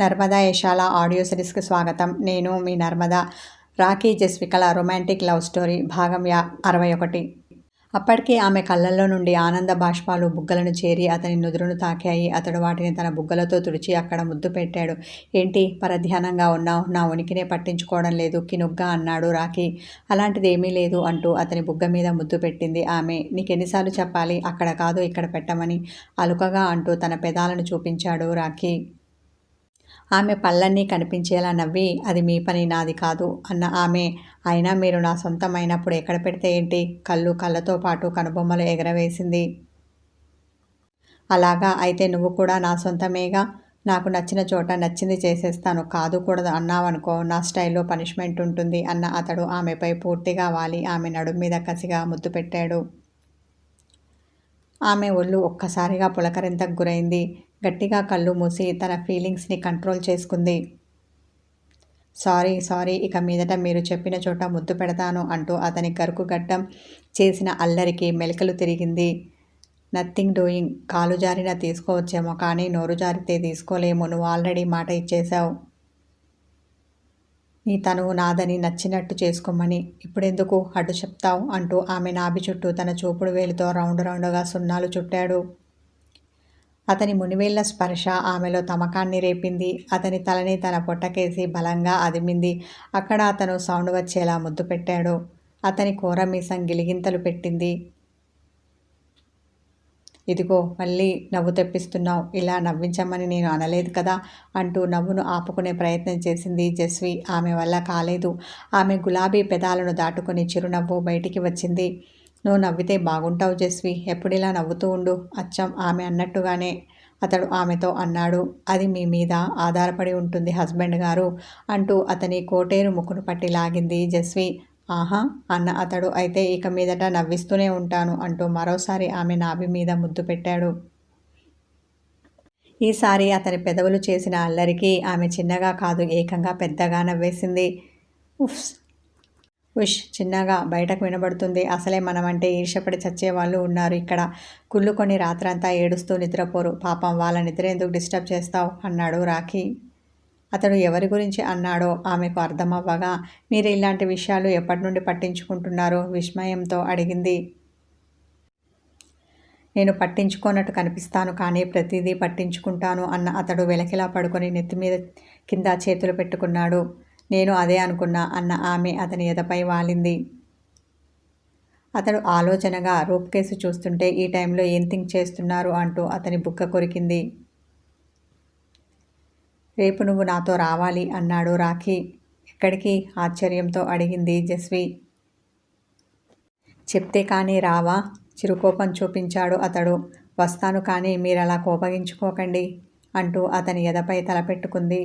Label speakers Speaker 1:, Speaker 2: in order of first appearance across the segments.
Speaker 1: Narmada యశాల audio సిరీస్కి స్వాగతం. నేను మీ నర్మదా. రాఖీ జస్వికల రొమాంటిక్ లవ్ స్టోరీ భాగం 61. అప్పటికి ఆమె కళ్ళల్లో నుండి ఆనంద బాష్పాలు బుగ్గలను చేరి అతని నుదురును తాకాయి. అతడు వాటిని తన బుగ్గలతో తుడిచి అక్కడ ముద్దు పెట్టాడు. ఏంటి పరధ్యానంగా ఉన్నావు? నా ఉనికినే పట్టించుకోవడం లేదు కినుగ్గా అన్నాడు రాఖీ. అలాంటిదేమీ లేదు అంటూ అతని బుగ్గ మీద ముద్దు పెట్టింది ఆమె. నీకెన్నిసార్లు చెప్పాలి అక్కడ కాదు ఇక్కడ పెట్టమని అలుకగా అంటూ తన పెదాలను చూపించాడు రాఖీ. ఆమె పళ్ళన్నీ కనిపించేలా నవ్వి, అది మీ పని నాది కాదు అన్న ఆమె, అయినా మీరు నా సొంతమైనప్పుడు ఎక్కడ పెడితే ఏంటి? కళ్ళతో పాటు కనుబొమ్మలు ఎగరవేసింది. అలాగా, అయితే నువ్వు కూడా నా సొంతమేగా. నాకు నచ్చిన చోట నచ్చింది చేసేస్తాను. కాదు కూడదు అన్నావనుకో నా స్టైల్లో పనిష్మెంట్ ఉంటుంది అన్న అతడు ఆమెపై పూర్తిగా వాలి ఆమె నడుము మీద కసిగా ముద్దు పెట్టాడు. ఆమె ఒళ్ళు ఒక్కసారిగా పులకరింతకు గురైంది. గట్టిగా కళ్ళు మూసి తన ఫీలింగ్స్ని కంట్రోల్ చేసుకుంది. సారీ, ఇక మీదట మీరు చెప్పిన చోట ముద్దు పెడతాను అంటూ అతని గరుకు గడ్డం చేసిన అల్లరికి మెలికలు తిరిగింది. Nothing doing. కాలు జారినా తీసుకోవచ్చేమో, కానీ నోరు జారితే తీసుకోలేము. నువ్వు ఆల్రెడీ మాట ఇచ్చేశావు నీ తనువు నాదని, నచ్చినట్టు చేసుకోమని. ఇప్పుడెందుకు అడ్డు చెప్తావు అంటూ ఆమె నాభి చుట్టూ తన చూపుడు వేలితో రౌండ్గా సున్నాలు చుట్టాడు. అతని మునివేళ్ల స్పర్శ ఆమెలో తమకాన్ని రేపింది. అతని తలని తన పొట్టకేసి బలంగా అదిమింది. అక్కడ అతను సౌండ్ వచ్చేలా ముద్దు పెట్టాడు. అతని కూర మీసం గిలిగింతలు పెట్టింది. ఇదిగో మళ్ళీ నవ్వు తెప్పిస్తున్నావు. ఇలా నవ్వించమని నేను అనలేదు కదా అంటూ నవ్వును ఆపుకునే ప్రయత్నం చేసింది జస్వి. ఆమె వల్ల కాలేదు. ఆమె గులాబీ పెదాలను దాటుకుని చిరునవ్వు బయటికి వచ్చింది. నువ్వు నవ్వితే బాగుంటావు జస్వి, ఎప్పుడిలా నవ్వుతూ ఉండు. అచ్చం ఆమె అన్నట్టుగానే అతడు ఆమెతో అన్నాడు. అది మీ మీద ఆధారపడి ఉంటుంది హస్బెండ్ గారు అంటూ అతని కోటేరు ముక్కును పట్టి లాగింది జస్వి. ఆహా అన్న అతడు, అయితే ఇక మీదట నవ్విస్తూనే ఉంటాను అంటూ మరోసారి ఆమె నాభి మీద ముద్దు పెట్టాడు. ఈసారి అతని పెదవులు చేసిన అల్లరికి ఆమె చిన్నగా కాదు ఏకంగా పెద్దగా నవ్వేసింది. ఉష్ చిన్నగా బయటకు వినబడుతుంది. అసలే మనమంటే ఈర్ష్యపడి చచ్చేవాళ్ళు ఉన్నారు ఇక్కడ. కుళ్ళుకొని రాత్రంతా ఏడుస్తూ నిద్రపోరు. పాపం వాళ్ళ నిద్ర ఎందుకు డిస్టర్బ్ చేస్తావు అన్నాడు రాఖీ. అతడు ఎవరి గురించి అన్నాడో ఆమెకు అర్థమవ్వగా, మీరు ఇలాంటి విషయాలు ఎప్పటి నుండి పట్టించుకుంటున్నారో విస్మయంతో అడిగింది. నేను పట్టించుకోనట్టు కనిపిస్తాను, కానీ ప్రతిదీ పట్టించుకుంటాను అన్న అతడు వెలకిలా పడుకొని నెత్తిమీద కింద చేతులు పెట్టుకున్నాడు. నేను అదే అనుకున్నా అన్న ఆమె అతని ఎదపై వాలింది. అతడు ఆలోచనగా రూప్ కేసు చూస్తుంటే ఈ టైంలో ఏం థింక్ చేస్తున్నారు అంటూ అతని బుగ్గ కొరికింది. రేపు నువ్వు నాతో రావాలి అన్నాడు రాఖీ. ఎక్కడికి ఆశ్చర్యంతో అడిగింది జస్వి. చెప్తే కానీ రావా? చిరుకోపం చూపించాడు అతడు. వస్తాను, కానీ మీరలా కోపగించుకోకండి అంటూ అతని ఎదపై తలపెట్టుకుంది.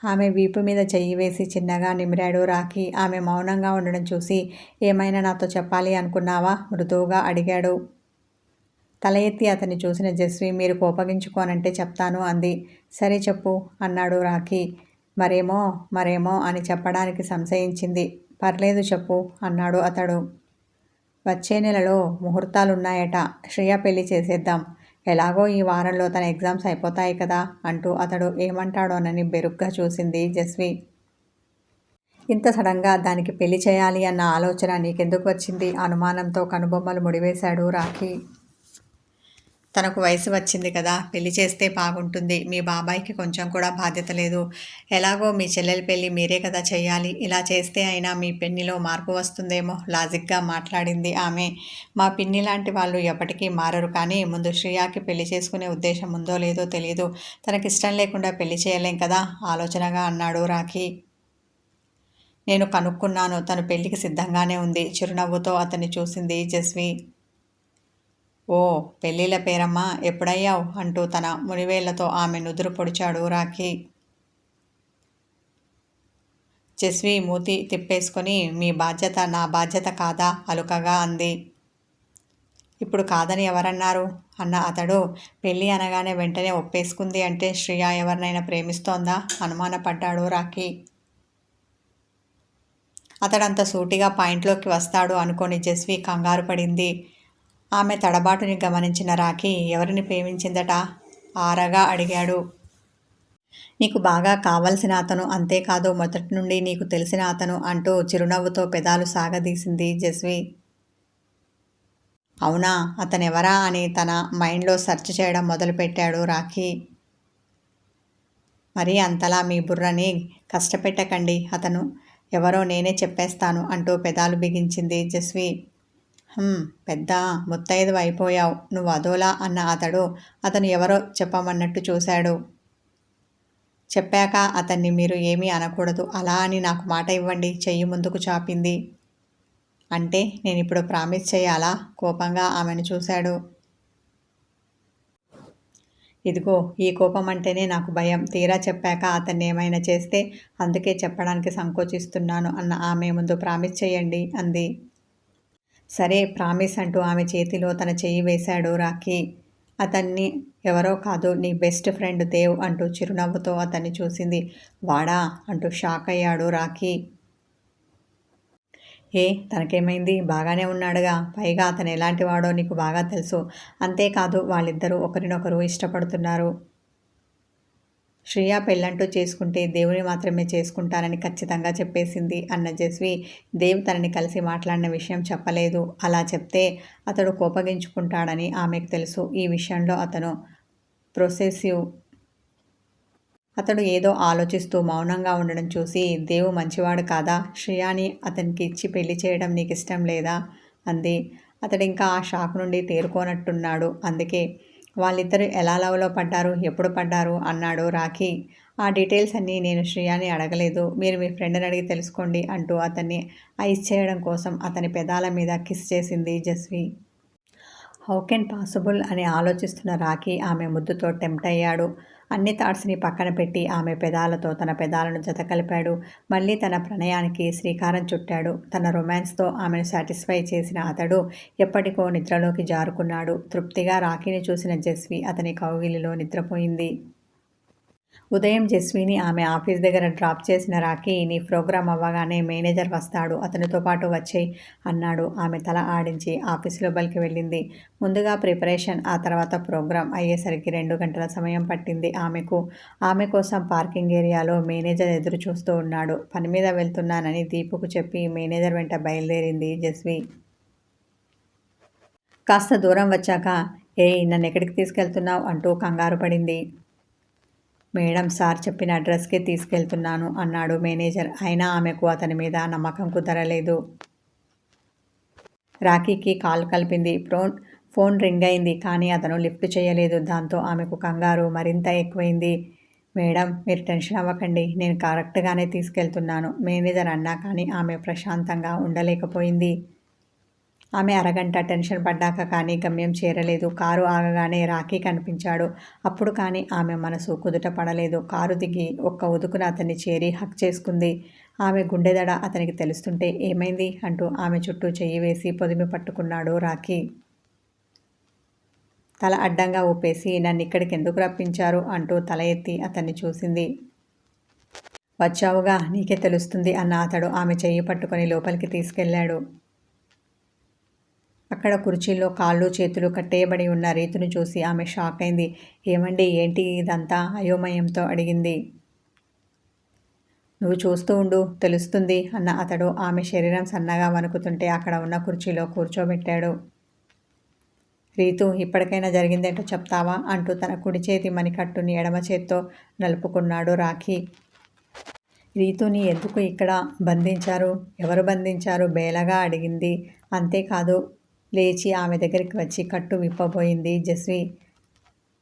Speaker 1: ఆమె వీపు మీద చెయ్యి వేసి చిన్నగా నిమిరాడు రాఖీ. ఆమె మౌనంగా ఉండడం చూసి, ఏమైనా నాతో చెప్పాలి అనుకున్నావా మృదువుగా అడిగాడు. తల ఎత్తి అతన్ని చూసిన జస్వి, మీరు కోపగించుకోనంటే చెప్తాను అంది. సరే చెప్పు అన్నాడు రాఖీ. మరేమో అని చెప్పడానికి సంశయించింది. పర్లేదు చెప్పు అన్నాడు అతడు. వచ్చే నెలలో ముహూర్తాలున్నాయట. శ్రేయ పెళ్లి చేసేద్దాం. ఎలాగో ఈ వారంలో తన ఎగ్జామ్స్ అయిపోతాయి కదా అంటూ అతడు ఏమంటాడోనని బెరుగ్గా చూసింది జస్వి. ఇంత సడన్గా దానికి పెళ్లి చేయాలి అన్న ఆలోచన నీకెందుకు వచ్చింది? అనుమానంతో కనుబొమ్మలు ముడివేశాడు రాఖీ. తనకు వయసు వచ్చింది కదా, పెళ్లి చేస్తే బాగుంటుంది. మీ బాబాయ్కి కొంచెం కూడా బాధ్యత లేదు. ఎలాగో మీ చెల్లెలి పెళ్లి మీరే కదా చెయ్యాలి. ఇలా చేస్తే అయినా మీ పిన్నిలో మార్పు వస్తుందేమో లాజిక్గా మాట్లాడింది ఆమె. మా పిన్ని లాంటి వాళ్ళు ఎప్పటికీ మారరు, కానీ ముందు శ్రేయాకి పెళ్లి చేసుకునే ఉద్దేశం ఉందో లేదో తెలియదు. తనకిష్టం లేకుండా పెళ్లి చేయలేం కదా ఆలోచనగా అన్నాడు రాఖీ. నేను కనుక్కున్నాను, తను పెళ్లికి సిద్ధంగానే ఉంది. చిరునవ్వుతో అతన్ని చూసింది జస్వి. ఓ పెళ్ళిళ్ళ పేరమ్మా, ఎప్పుడయ్యావు అంటూ తన మునివేళ్లతో ఆమె నుదురు పొడిచాడు రాఖీ. జస్వి మూతి తిప్పేసుకొని, మీ బాధ్యత నా బాధ్యత కాదా అలుకగా అంది. ఇప్పుడు కాదని ఎవరన్నారు అన్న అతడు. పెళ్ళి అనగానే వెంటనే ఒప్పేసుకుంది అంటే శ్రేయ ఎవరినైనా ప్రేమిస్తోందా అనుమానపడ్డాడు రాఖీ. అతడంత సూటిగా పాయింట్లోకి వస్తాడు అనుకొని జస్వి కంగారు పడింది. ఆమె తడబాటుని గమనించిన రాఖీ, ఎవరిని ప్రేమించిందట ఆరగా అడిగాడు. నీకు బాగా కావలసిన అతను, అంతేకాదు మొదటి నుండి నీకు తెలిసిన అతను అంటూ చిరునవ్వుతో పెదాలు సాగదీసింది జస్వి. అవునా, అతనెవరా అని తన మైండ్లో సెర్చ్ చేయడం మొదలుపెట్టాడు రాఖీ. మరీ అంతలా మీ బుర్రని కష్టపెట్టకండి, అతను ఎవరో నేనే చెప్పేస్తాను అంటూ పెదాలు బిగించింది జస్వి. పెద్ద ముత్తైదువ అయిపోయావు నువ్వు అదోలా అన్న అతను ఎవరో చెప్పమన్నట్టు చూశాడు. చెప్పాక అతన్ని మీరు ఏమీ అనకూడదు, అలా అని నాకు మాట ఇవ్వండి, చెయ్యి ముందుకు చాపింది. అంటే నేనిప్పుడు ప్రామిస్ చేయాలా? కోపంగా ఆమెను చూశాడు. ఇదిగో ఈ కోపం అంటేనే నాకు భయం, తీరా చెప్పాక అతన్ని ఏమైనా చేస్తే అందుకే చెప్పడానికి సంకోచిస్తున్నాను అన్న ఆమె ముందు ప్రామిస్ చేయండి అంది. సరే ప్రామిస్ అంటూ ఆమె చేతిలో తన చెయ్యి వేశాడు రాఖీ. అతన్ని ఎవరో కాదు, నీ బెస్ట్ ఫ్రెండ్ దేవ్ అంటూ చిరునవ్వుతో అతన్ని చూసింది. వాడా అంటూ షాక్ అయ్యాడు రాఖీ. తనకేమైంది, బాగానే ఉన్నాడుగా, పైగా అతను ఎలాంటి వాడో నీకు బాగా తెలుసు. అంతేకాదు వాళ్ళిద్దరూ ఒకరినొకరు ఇష్టపడుతున్నారు. శ్రియ పెళ్ళంటూ చేసుకుంటే దేవుని మాత్రమే చేసుకుంటానని ఖచ్చితంగా చెప్పేసింది అన్న జస్వి. దేవ్ తనని కలిసి మాట్లాడిన విషయం చెప్పలేదు. అలా చెప్తే అతడు కోపగించుకుంటాడని ఆమెకు తెలుసు. ఈ విషయంలో అతను ప్రొసెసివ్. అతడు ఏదో ఆలోచిస్తూ మౌనంగా ఉండడం చూసి, దేవు మంచివాడు కాదా, శ్రియాని అతనికి ఇచ్చి పెళ్లి చేయడం నీకు ఇష్టం లేదా అంది. అతడింకా ఆ షాక్ నుండి తేరుకోనట్టున్నాడు. అందుకే వాళ్ళిద్దరూ ఎలా లవ్లో పడ్డారు, ఎప్పుడు పడ్డారు అన్నాడు రాఖీ. ఆ డీటెయిల్స్ అన్నీ నేను శ్రియాని అడగలేదు, మీరు మీ ఫ్రెండ్ని అడిగి తెలుసుకోండి అంటూ అతన్ని ఐస్ చేయడం కోసం అతని పెదాల మీద కిస్ చేసింది జస్వి. హౌ కెన్ పాసిబుల్ అని ఆలోచిస్తున్న రాఖీ ఆమె ముద్దుతో టెంప్ట్ అయ్యాడు. అన్ని థాట్స్ని పక్కన పెట్టి ఆమె పెదాలతో తన పెదాలను జతకలిపాడు. మళ్ళీ తన ప్రణయానికి శ్రీకారం చుట్టాడు. తన రొమాన్స్తో ఆమెను సాటిస్ఫై చేసిన అతడు ఎప్పటికో నిద్రలోకి జారుకున్నాడు. తృప్తిగా రాఖీని చూసిన జస్వి అతని కౌగిలిలో నిద్రపోయింది. ఉదయం జస్విని ఆమె ఆఫీస్ దగ్గర డ్రాప్ చేసిన రాఖీ, నీ ప్రోగ్రాం అవ్వగానే మేనేజర్ వస్తాడు, అతనితో పాటు వచ్చేయ్ అన్నాడు. ఆమె తల ఆడించి ఆఫీస్ లోపలికి వెళ్ళింది. ముందుగా ప్రిపరేషన్, ఆ తర్వాత ప్రోగ్రాం అయ్యేసరికి 2 గంటల సమయం పట్టింది ఆమెకు. ఆమె కోసం పార్కింగ్ ఏరియాలో మేనేజర్ ఎదురు చూస్తూ ఉన్నాడు. పని మీద వెళ్తున్నానని దీపుకు చెప్పి మేనేజర్ వెంట బయలుదేరింది జస్వి. కాస్త దూరం వచ్చాక, నన్ను ఎక్కడికి తీసుకెళ్తున్నావు అంటూ కంగారు పడింది. మేడం సార్ చెప్పిన అడ్రస్కే తీసుకెళ్తున్నాను అన్నాడు మేనేజర్. అయినా ఆమెకు అతని మీద నమ్మకం కుదరలేదు. రాఖీకి కాల్ కలిపింది. ఫోన్ రింగ్ అయింది, కానీ అతను లిఫ్ట్ చేయలేదు. దాంతో ఆమెకు కంగారు మరింత ఎక్కువైంది. మేడం మీరు టెన్షన్ అవ్వకండి, నేను కరెక్ట్గానే తీసుకెళ్తున్నాను మేనేజర్ అన్నా కానీ ఆమె ప్రశాంతంగా ఉండలేకపోయింది. ఆమె అరగంట టెన్షన్ పడ్డాక కానీ గమ్యం చేరలేదు. కారు ఆగగానే రాఖీ కనిపించాడు. అప్పుడు కానీ ఆమె మనసు కుదుట పడలేదు. కారు దిగి ఒక్క ఉదుకున అతన్ని చేరి హక్ చేసుకుంది. ఆమె గుండెదడ అతనికి తెలుస్తుంటే ఏమైంది అంటూ ఆమె చుట్టూ చెయ్యి వేసి పొదిమి పట్టుకున్నాడు రాఖీ. తల అడ్డంగా ఊపేసి, నన్ను ఇక్కడికి ఎందుకు రప్పించారు అంటూ తల ఎత్తి అతన్ని చూసింది. వచ్చావుగా నీకే తెలుస్తుంది అన్న అతడు ఆమె చెయ్యి పట్టుకొని లోపలికి తీసుకెళ్లాడు. అక్కడ కుర్చీలో కాళ్ళు చేతులు కట్టేయబడి ఉన్న రీతును చూసి ఆమె షాక్ అయింది. ఏమండి, ఏంటి ఇదంతా అయోమయంతో అడిగింది. నువ్వు చూస్తూ ఉండు, తెలుస్తుంది అన్న అతడు ఆమె శరీరం సన్నగా వణుకుతుంటే అక్కడ ఉన్న కుర్చీలో కూర్చోబెట్టాడు. రీతు, ఇప్పటికైనా జరిగిందేంటో చెప్తావా అంటూ తన కుడి చేతి మణికట్టుని ఎడమ చేత్తో నలుపుకున్నాడు రాఖీ. రీతుని ఎందుకు ఇక్కడ బంధించారు, ఎవరు బంధించారు బేలగా అడిగింది. అంతేకాదు లేచి ఆమె దగ్గరికి వచ్చి కట్టు విప్పబోయింది జస్వి.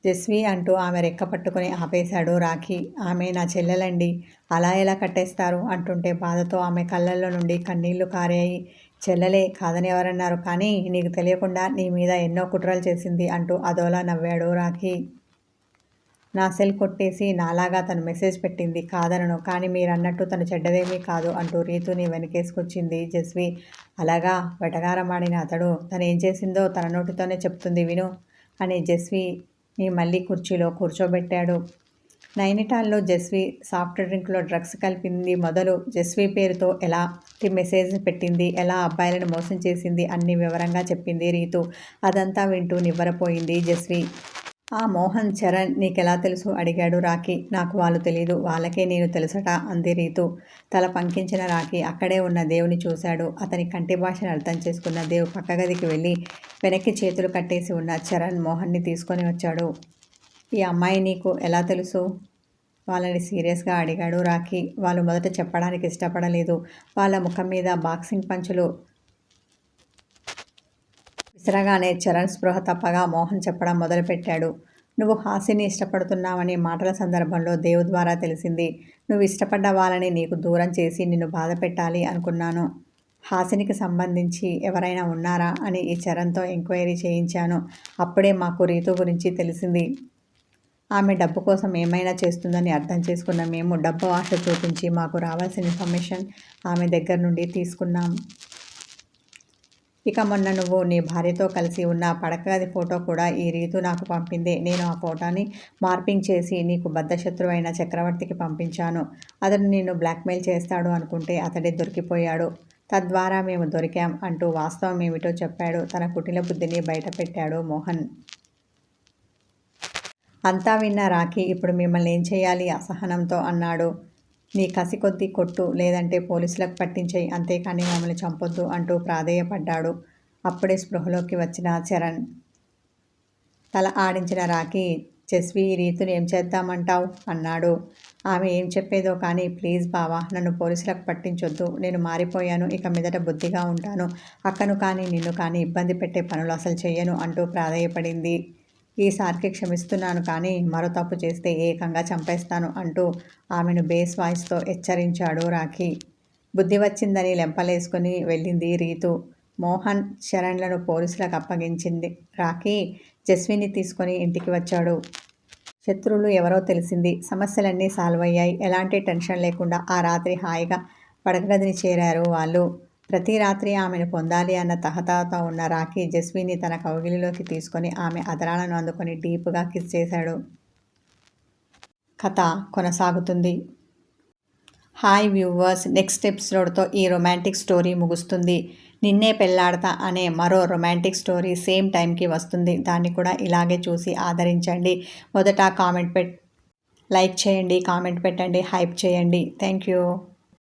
Speaker 1: జస్వి అంటూ ఆమె రెక్క పట్టుకుని ఆపేశాడు రాఖీ. ఆమె నా చెల్లెలండి, అలా ఎలా కట్టేస్తారు అంటుంటే బాధతో ఆమె కళ్ళల్లో నుండి కన్నీళ్లు కారాయి. చెల్లెలే కాదని ఎవరన్నారు, కానీ నీకు తెలియకుండా నీ మీద ఎన్నో కుట్రలు చేసింది అంటూ అదోలా నవ్వాడు రాఖీ. నా సెల్ కొట్టేసి నాలాగా తను మెసేజ్ పెట్టింది, కాదనను, కానీ మీరన్నట్టు తను చెడ్డదేమీ కాదు అంటూ రీతుని వెనకేసుకొచ్చింది జస్వి. అలాగా వెటకారమాడిన అతడు తను ఏం చేసిందో తన నోటితోనే చెప్తుంది విను అని జస్విని మళ్ళీ కుర్చీలో కూర్చోబెట్టాడు. నైనిటాల్లో జస్వి సాఫ్ట్ డ్రింక్లో డ్రగ్స్ కలిపింది మొదలు జస్వి పేరుతో ఎలాంటి మెసేజ్ పెట్టింది, ఎలా అబ్బాయిలను మోసం చేసింది అన్ని వివరంగా చెప్పింది రీతు. అదంతా వింటూ నివ్వరపోయింది జస్వి. ఆ మోహన్ చరణ్ నీకెలా తెలుసు అడిగాడు రాఖీ. నాకు వాళ్ళు తెలీదు, వాళ్ళకే నేను తెలుసట అంది రీతు. తల పంకించిన రాఖీ అక్కడే ఉన్న దేవుని చూశాడు. అతని కంటి భాషను అర్థం చేసుకున్న దేవ్ పక్క గదికి వెళ్ళి వెనక్కి చేతులు కట్టేసి ఉన్న చరణ్ మోహన్ని తీసుకొని వచ్చాడు. ఈ అమ్మాయి నీకు ఎలా తెలుసు? వాళ్ళని సీరియస్గా అడిగాడు రాఖీ. వాళ్ళు మొదట చెప్పడానికి ఇష్టపడలేదు. వాళ్ళ ముఖం మీద బాక్సింగ్ పంచులు విసరగానే చరణ్ స్పృహ తప్పగా మోహన్ చెప్పడం మొదలుపెట్టాడు. నువ్వు హాసిని ఇష్టపడుతున్నావని మాటల సందర్భంలో దేవ్ ద్వారా తెలిసింది. నువ్వు ఇష్టపడ్డ వాళ్ళని నీకు దూరం చేసి నిన్ను బాధ పెట్టాలి అనుకున్నాను. హాసినికి సంబంధించి ఎవరైనా ఉన్నారా అని ఈ చరణ్తో ఎంక్వైరీ చేయించాను. అప్పుడే మాకు రీతు గురించి తెలిసింది. ఆమె డబ్బు కోసం ఏమైనా చేస్తుందని అర్థం చేసుకున్న మేము డబ్బు ఆశ చూపించి మాకు రావాల్సిన ఇన్ఫర్మేషన్ ఆమె దగ్గర నుండి తీసుకున్నాం. ఇక మొన్న నువ్వు నీ భార్యతో కలిసి ఉన్న పడకగది ఫోటో కూడా ఈ రీతు నాకు పంపిందే. నేను ఆ ఫోటోని మార్పింగ్ చేసి నీకు బద్ధశత్రువైన చక్రవర్తికి పంపించాను. అతడు నిన్ను బ్లాక్మెయిల్ చేస్తాడు అనుకుంటే అతడే దొరికిపోయాడు. తద్వారా మేము దొరికాం అంటూ వాస్తవం ఏమిటో చెప్పాడు. తన కుటిల బుద్ధిని బయటపెట్టాడు మోహన్. అంతా విన్న రాఖీ ఇప్పుడు మిమ్మల్ని ఏం చేయాలి అసహనంతో అన్నాడు. నీ కసి కొద్దీ కొట్టు, లేదంటే పోలీసులకు పట్టించేయి, అంతేకాని మమ్మల్ని చంపొద్దు అంటూ ప్రాధేయపడ్డాడు. అప్పుడే స్పృహలోకి వచ్చిన చరణ్ తల ఆడించిన రాఖీ జస్వి రీతుని ఏం చేద్దామంటావు అన్నాడు. ఆమె ఏం చెప్పేదో కానీ ప్లీజ్ బావా, నన్ను పోలీసులకు పట్టించొద్దు. నేను మారిపోయాను, ఇక మీదట బుద్ధిగా ఉంటాను. అక్కను కానీ నిన్ను కానీ ఇబ్బంది పెట్టే పనులు అసలు చెయ్యను అంటూ ప్రాధేయపడింది. ఈసారికి క్షమిస్తున్నాను, కానీ మరో తప్పు చేస్తే ఏకంగా చంపేస్తాను అంటూ ఆమెను బేస్ వాయిస్తో హెచ్చరించాడు రాఖీ. బుద్ధి వచ్చిందని లెంపలేసుకుని వెళ్ళింది రీతు. మోహన్ శరణ్లను పోలీసులకు అప్పగించింది. రాఖీ జస్విని తీసుకొని ఇంటికి వచ్చాడు. శత్రువులు ఎవరో తెలిసింది. సమస్యలన్నీ సాల్వ్ అయ్యాయి. ఎలాంటి టెన్షన్ లేకుండా ఆ రాత్రి హాయిగా పడకగదిని చేరారు వాళ్ళు. ప్రతి రాత్రి ఆమెను పొందాలి అన్న తహతహతో ఉన్న రాఖీ జస్విని తన కౌగిలిలోకి తీసుకొని ఆమె అదరాలను అందుకొని డీప్గా కిస్ చేశాడు. కథ కొనసాగుతుంది. హాయ్ వ్యూవర్స్, నెక్స్ట్ ఎపిసోడ్తో ఈ రొమాంటిక్ స్టోరీ ముగుస్తుంది. నిన్నే పెళ్లాడతా అనే మరో రొమాంటిక్ స్టోరీ సేమ్ టైంకి వస్తుంది. దాన్ని కూడా ఇలాగే చూసి ఆదరించండి. మొదట లైక్ చేయండి, కామెంట్ పెట్టండి, హైప్ చేయండి. Thank you.